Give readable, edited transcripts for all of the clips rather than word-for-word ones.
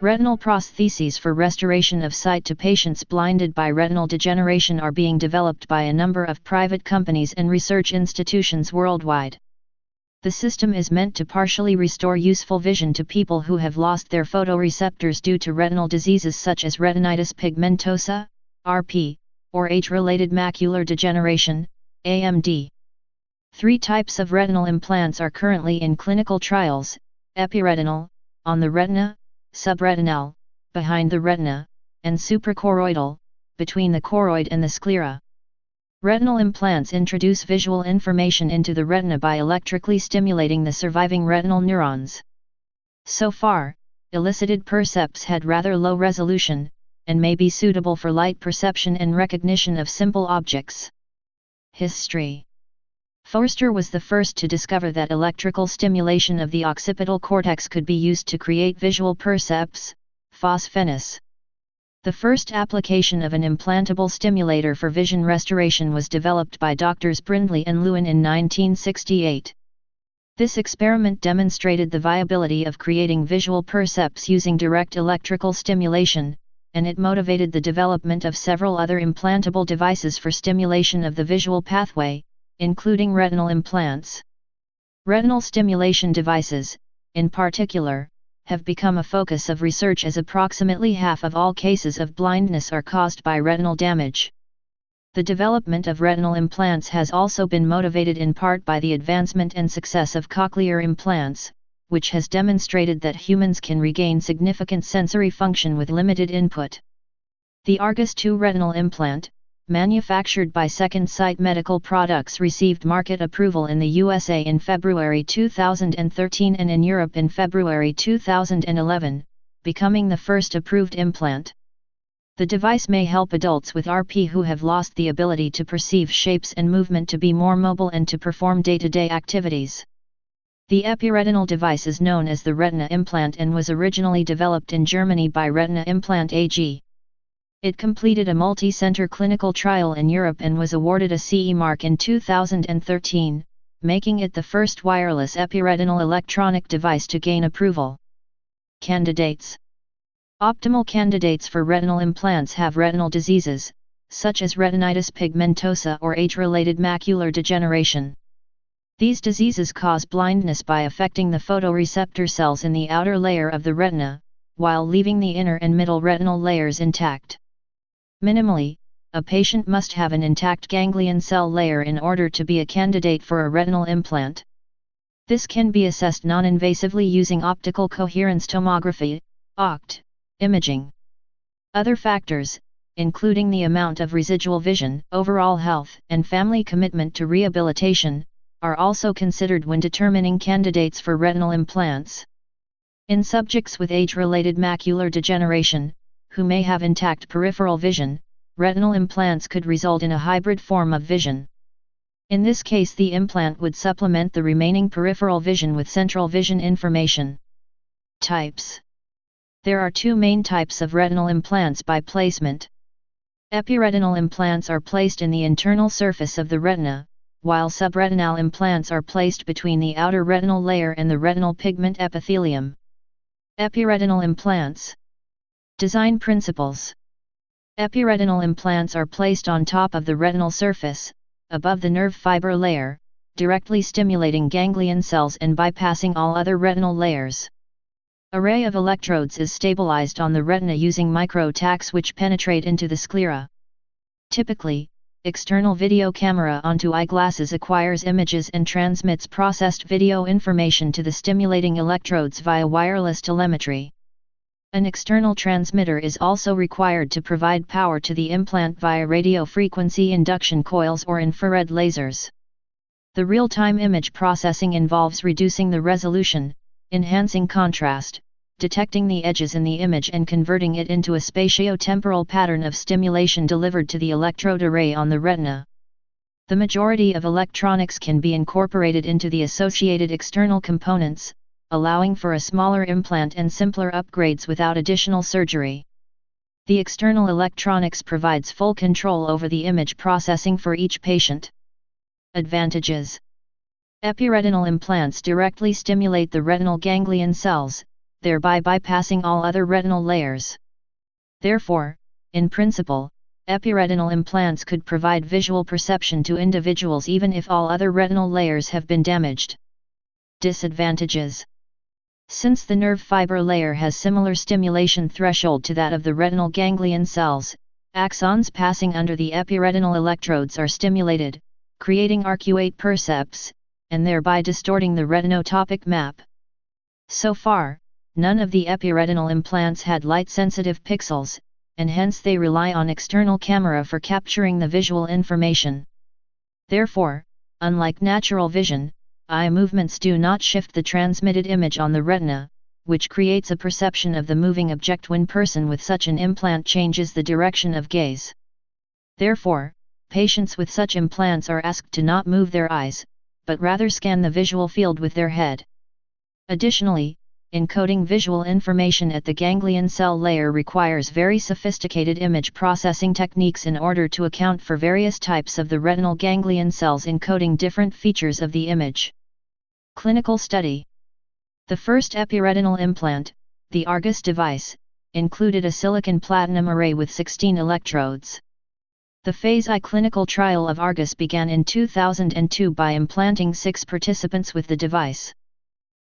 Retinal prostheses for restoration of sight to patients blinded by retinal degeneration are being developed by a number of private companies and research institutions worldwide. The system is meant to partially restore useful vision to people who have lost their photoreceptors due to retinal diseases such as retinitis pigmentosa, RP, or age-related macular degeneration, AMD. 3 types of retinal implants are currently in clinical trials: Epiretinal, on the retina, Subretinal, behind the retina, and suprachoroidal, between the choroid and the sclera. Retinal implants introduce visual information into the retina by electrically stimulating the surviving retinal neurons. So far, elicited percepts had rather low resolution, and may be suitable for light perception and recognition of simple objects. History. Forster was the first to discover that electrical stimulation of the occipital cortex could be used to create visual percepts, phosphenes. The first application of an implantable stimulator for vision restoration was developed by Drs. Brindley and Lewin in 1968. This experiment demonstrated the viability of creating visual percepts using direct electrical stimulation, and it motivated the development of several other implantable devices for stimulation of the visual pathway, including retinal implants. Retinal stimulation devices, in particular, have become a focus of research as approximately half of all cases of blindness are caused by retinal damage. The development of retinal implants has also been motivated in part by the advancement and success of cochlear implants, which has demonstrated that humans can regain significant sensory function with limited input. The Argus II retinal implant, manufactured by Second Sight Medical Products, received market approval in the USA in February 2013 and in Europe in February 2011, becoming the first approved implant. The device may help adults with RP who have lost the ability to perceive shapes and movement to be more mobile and to perform day-to-day activities. The Epiretinal device is known as the Retina Implant and was originally developed in Germany by Retina Implant AG. It completed a multi-center clinical trial in Europe and was awarded a CE mark in 2013, making it the first wireless epiretinal electronic device to gain approval. Candidates. Optimal candidates for retinal implants have retinal diseases, such as retinitis pigmentosa or age-related macular degeneration. These diseases cause blindness by affecting the photoreceptor cells in the outer layer of the retina, while leaving the inner and middle retinal layers intact. Minimally, a patient must have an intact ganglion cell layer in order to be a candidate for a retinal implant. This can be assessed non-invasively using optical coherence tomography, OCT, imaging. Other factors, including the amount of residual vision, overall health, and family commitment to rehabilitation, are also considered when determining candidates for retinal implants. In subjects with age-related macular degeneration, who may have intact peripheral vision, retinal implants could result in a hybrid form of vision. In this case, the implant would supplement the remaining peripheral vision with central vision information. Types. There are 2 main types of retinal implants by placement. Epiretinal implants are placed in the internal surface of the retina, while subretinal implants are placed between the outer retinal layer and the retinal pigment epithelium. Epiretinal implants. Design principles. Epiretinal implants are placed on top of the retinal surface, above the nerve fiber layer, directly stimulating ganglion cells and bypassing all other retinal layers. Array of electrodes is stabilized on the retina using micro-tacks which penetrate into the sclera. Typically, external video camera onto eyeglasses acquires images and transmits processed video information to the stimulating electrodes via wireless telemetry. An external transmitter is also required to provide power to the implant via radio frequency induction coils or infrared lasers. The real-time image processing involves reducing the resolution, enhancing contrast, detecting the edges in the image and converting it into a spatio-temporal pattern of stimulation delivered to the electrode array on the retina. The majority of electronics can be incorporated into the associated external components, allowing for a smaller implant and simpler upgrades without additional surgery. The external electronics provides full control over the image processing for each patient. Advantages. Epiretinal implants directly stimulate the retinal ganglion cells, thereby bypassing all other retinal layers. Therefore, in principle, epiretinal implants could provide visual perception to individuals even if all other retinal layers have been damaged. Disadvantages. Since the nerve fiber layer has similar stimulation threshold to that of the retinal ganglion cells, axons passing under the epiretinal electrodes are stimulated, creating arcuate percepts, and thereby distorting the retinotopic map. So far, none of the epiretinal implants had light-sensitive pixels, and hence they rely on external camera for capturing the visual information. Therefore, unlike natural vision, eye movements do not shift the transmitted image on the retina, which creates a perception of the moving object when person with such an implant changes the direction of gaze. Therefore, patients with such implants are asked to not move their eyes, but rather scan the visual field with their head. Additionally, encoding visual information at the ganglion cell layer requires very sophisticated image processing techniques in order to account for various types of the retinal ganglion cells encoding different features of the image. Clinical study. The first epiretinal implant, the Argus device, included a silicon platinum array with 16 electrodes. The Phase I clinical trial of Argus began in 2002 by implanting 6 participants with the device.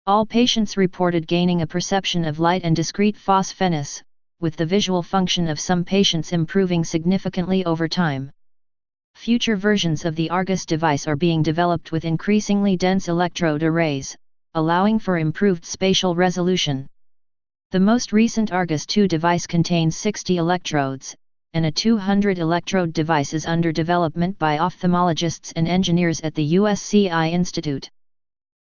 All patients reported gaining a perception of light and discrete phosphenes, with the visual function of some patients improving significantly over time. Future versions of the Argus device are being developed with increasingly dense electrode arrays, allowing for improved spatial resolution. The most recent Argus 2 device contains 60 electrodes, and a 200 electrode device is under development by ophthalmologists and engineers at the USC Eye Institute.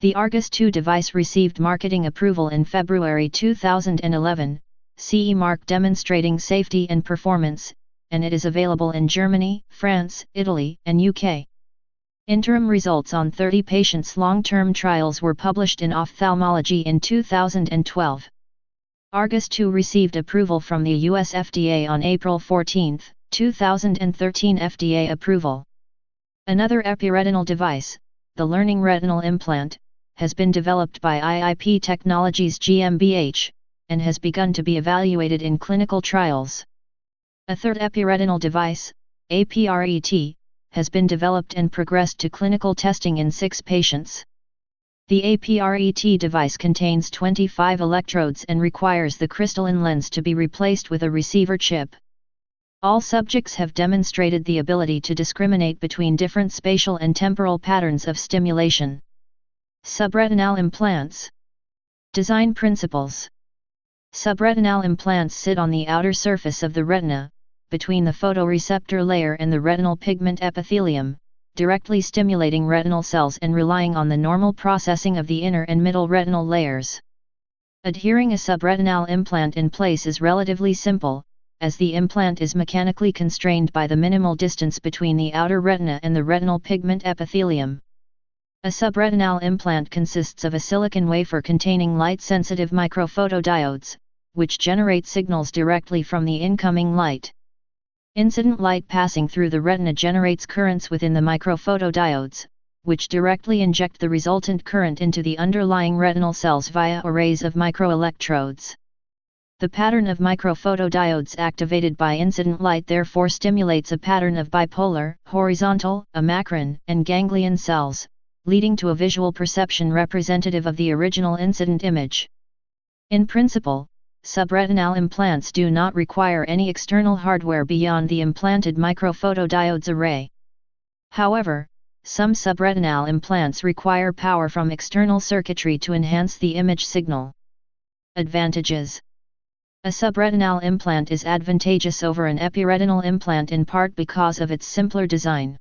The Argus 2 device received marketing approval in February 2011, CE mark demonstrating safety and performance, and it is available in Germany, France, Italy, and UK. Interim results on 30 patients' long-term trials were published in Ophthalmology in 2012. Argus 2 received approval from the US FDA on April 14, 2013 FDA approval. Another epiretinal device, the Learning Retinal Implant, has been developed by IIP Technologies GmbH, and has begun to be evaluated in clinical trials. A third epiretinal device, APRET, has been developed and progressed to clinical testing in 6 patients. The APRET device contains 25 electrodes and requires the crystalline lens to be replaced with a receiver chip. All subjects have demonstrated the ability to discriminate between different spatial and temporal patterns of stimulation. Subretinal implants. Design principles. Subretinal implants sit on the outer surface of the retina, between the photoreceptor layer and the retinal pigment epithelium, directly stimulating retinal cells and relying on the normal processing of the inner and middle retinal layers. Adhering a subretinal implant in place is relatively simple, as the implant is mechanically constrained by the minimal distance between the outer retina and the retinal pigment epithelium. A subretinal implant consists of a silicon wafer containing light-sensitive microphotodiodes, which generate signals directly from the incoming light. Incident light passing through the retina generates currents within the microphotodiodes, which directly inject the resultant current into the underlying retinal cells via arrays of microelectrodes. The pattern of microphotodiodes activated by incident light therefore stimulates a pattern of bipolar, horizontal, amacrine, and ganglion cells, leading to a visual perception representative of the original incident image. In principle, subretinal implants do not require any external hardware beyond the implanted microphotodiodes array. However, some subretinal implants require power from external circuitry to enhance the image signal. Advantages. A subretinal implant is advantageous over an epiretinal implant in part because of its simpler design.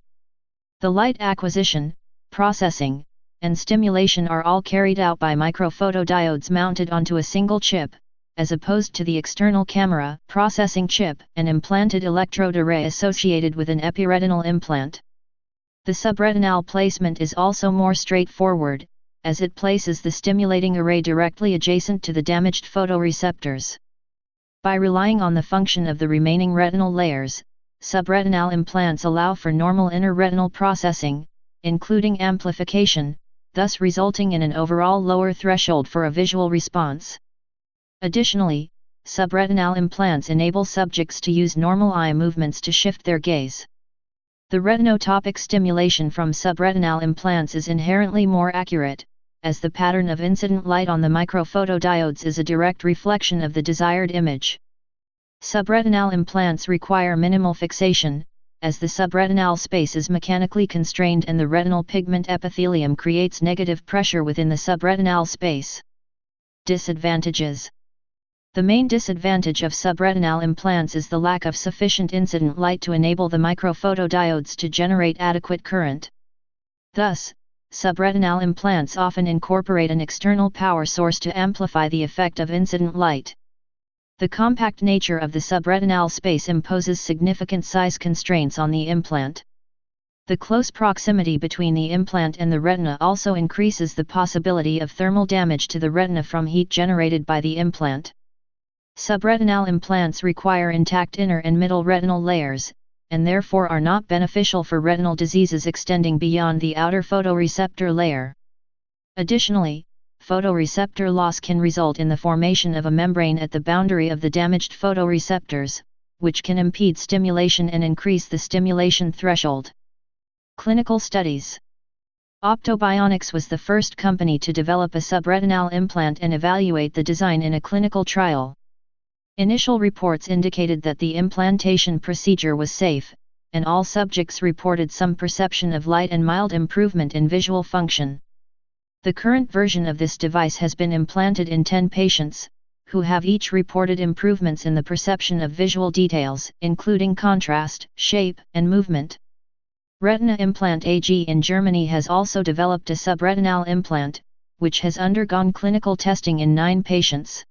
The light acquisition, processing, and stimulation are all carried out by microphotodiodes mounted onto a single chip, as opposed to the external camera, processing chip, and implanted electrode array associated with an epiretinal implant. The subretinal placement is also more straightforward, as it places the stimulating array directly adjacent to the damaged photoreceptors. By relying on the function of the remaining retinal layers, subretinal implants allow for normal inner retinal processing, including amplification, thus resulting in an overall lower threshold for a visual response. Additionally, subretinal implants enable subjects to use normal eye movements to shift their gaze. The retinotopic stimulation from subretinal implants is inherently more accurate, as the pattern of incident light on the microphotodiodes is a direct reflection of the desired image. Subretinal implants require minimal fixation, as the subretinal space is mechanically constrained and the retinal pigment epithelium creates negative pressure within the subretinal space. Disadvantages. The main disadvantage of subretinal implants is the lack of sufficient incident light to enable the microphotodiodes to generate adequate current. Thus, subretinal implants often incorporate an external power source to amplify the effect of incident light. The compact nature of the subretinal space imposes significant size constraints on the implant. The close proximity between the implant and the retina also increases the possibility of thermal damage to the retina from heat generated by the implant. Subretinal implants require intact inner and middle retinal layers, and therefore are not beneficial for retinal diseases extending beyond the outer photoreceptor layer. Additionally, photoreceptor loss can result in the formation of a membrane at the boundary of the damaged photoreceptors, which can impede stimulation and increase the stimulation threshold. Clinical studies. Optobionics was the first company to develop a subretinal implant and evaluate the design in a clinical trial. Initial reports indicated that the implantation procedure was safe, and all subjects reported some perception of light and mild improvement in visual function. The current version of this device has been implanted in 10 patients, who have each reported improvements in the perception of visual details, including contrast, shape, and movement. Retina Implant AG in Germany has also developed a subretinal implant, which has undergone clinical testing in 9 patients.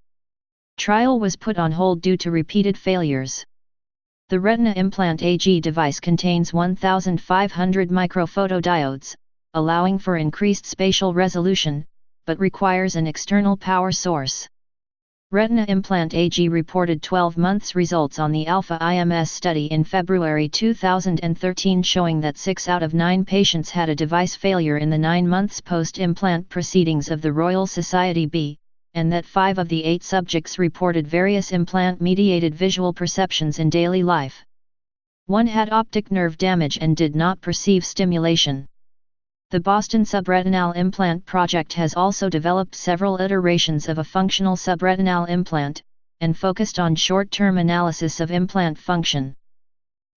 Trial was put on hold due to repeated failures. The Retina Implant AG device contains 1,500 microphotodiodes, allowing for increased spatial resolution, but requires an external power source. Retina Implant AG reported 12 months results on the Alpha IMS study in February 2013 showing that 6 out of 9 patients had a device failure in the 9 months post-implant proceedings of the Royal Society B, and that 5 of the 8 subjects reported various implant-mediated visual perceptions in daily life. 1 had optic nerve damage and did not perceive stimulation. The Boston Subretinal Implant Project has also developed several iterations of a functional subretinal implant, and focused on short-term analysis of implant function.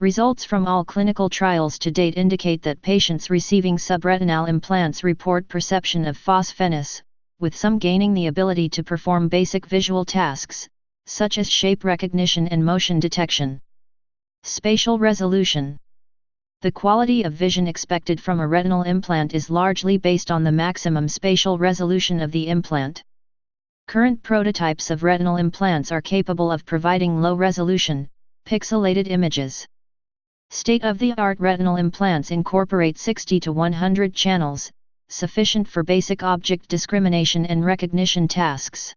Results from all clinical trials to date indicate that patients receiving subretinal implants report perception of phosphenis, with some gaining the ability to perform basic visual tasks, such as shape recognition and motion detection. Spatial resolution. The quality of vision expected from a retinal implant is largely based on the maximum spatial resolution of the implant. Current prototypes of retinal implants are capable of providing low-resolution, pixelated images. State-of-the-art retinal implants incorporate 60 to 100 channels, sufficient for basic object discrimination and recognition tasks.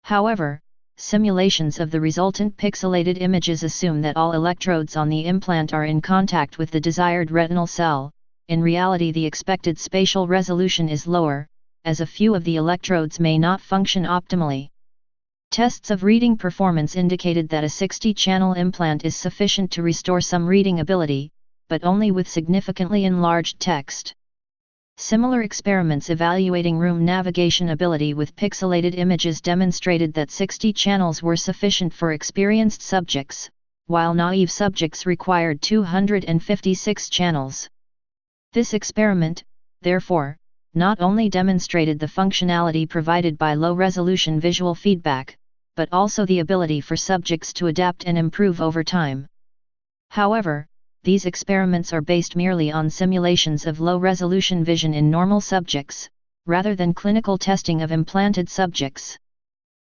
However, simulations of the resultant pixelated images assume that all electrodes on the implant are in contact with the desired retinal cell. In reality, the expected spatial resolution is lower, as a few of the electrodes may not function optimally. Tests of reading performance indicated that a 60-channel implant is sufficient to restore some reading ability, but only with significantly enlarged text. Similar experiments evaluating room navigation ability with pixelated images demonstrated that 60 channels were sufficient for experienced subjects, while naive subjects required 256 channels. This experiment, therefore, not only demonstrated the functionality provided by low-resolution visual feedback, but also the ability for subjects to adapt and improve over time. However, these experiments are based merely on simulations of low-resolution vision in normal subjects, rather than clinical testing of implanted subjects.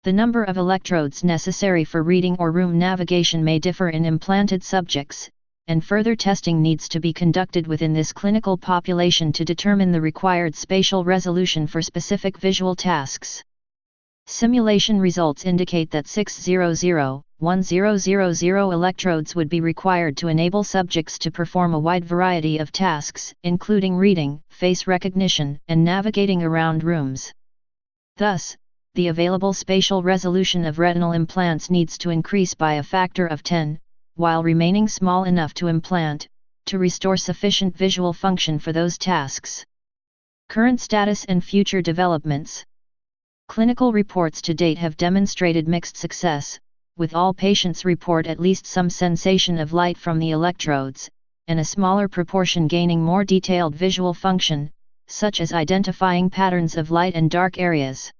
The number of electrodes necessary for reading or room navigation may differ in implanted subjects, and further testing needs to be conducted within this clinical population to determine the required spatial resolution for specific visual tasks. Simulation results indicate that 600-1000 electrodes would be required to enable subjects to perform a wide variety of tasks, including reading, face recognition, and navigating around rooms. Thus, the available spatial resolution of retinal implants needs to increase by a factor of 10, while remaining small enough to implant, to restore sufficient visual function for those tasks. Current status and future developments. Clinical reports to date have demonstrated mixed success, with all patients report at least some sensation of light from the electrodes, and a smaller proportion gaining more detailed visual function, such as identifying patterns of light and dark areas.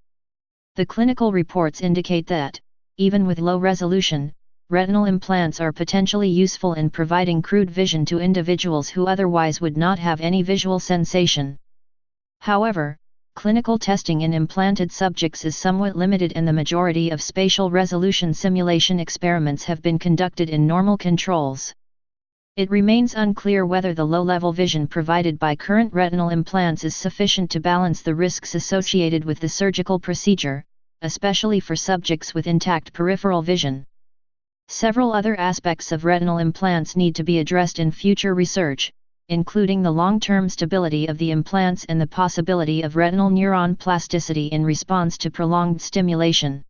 The clinical reports indicate that, even with low resolution, retinal implants are potentially useful in providing crude vision to individuals who otherwise would not have any visual sensation. However, clinical testing in implanted subjects is somewhat limited, and the majority of spatial resolution simulation experiments have been conducted in normal controls. It remains unclear whether the low-level vision provided by current retinal implants is sufficient to balance the risks associated with the surgical procedure, especially for subjects with intact peripheral vision. Several other aspects of retinal implants need to be addressed in future research, including the long-term stability of the implants and the possibility of retinal neuron plasticity in response to prolonged stimulation.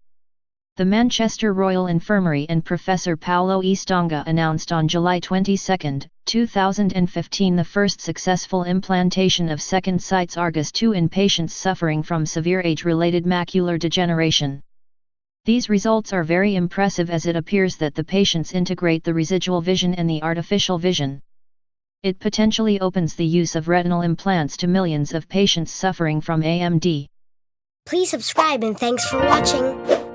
The Manchester Royal Infirmary and Professor Paolo E. Stonga announced on July 22, 2015 the first successful implantation of second sites Argus 2 in patients suffering from severe age-related macular degeneration. These results are very impressive, as it appears that the patients integrate the residual vision and the artificial vision. It potentially opens the use of retinal implants to millions of patients suffering from AMD. Please subscribe and thanks for watching.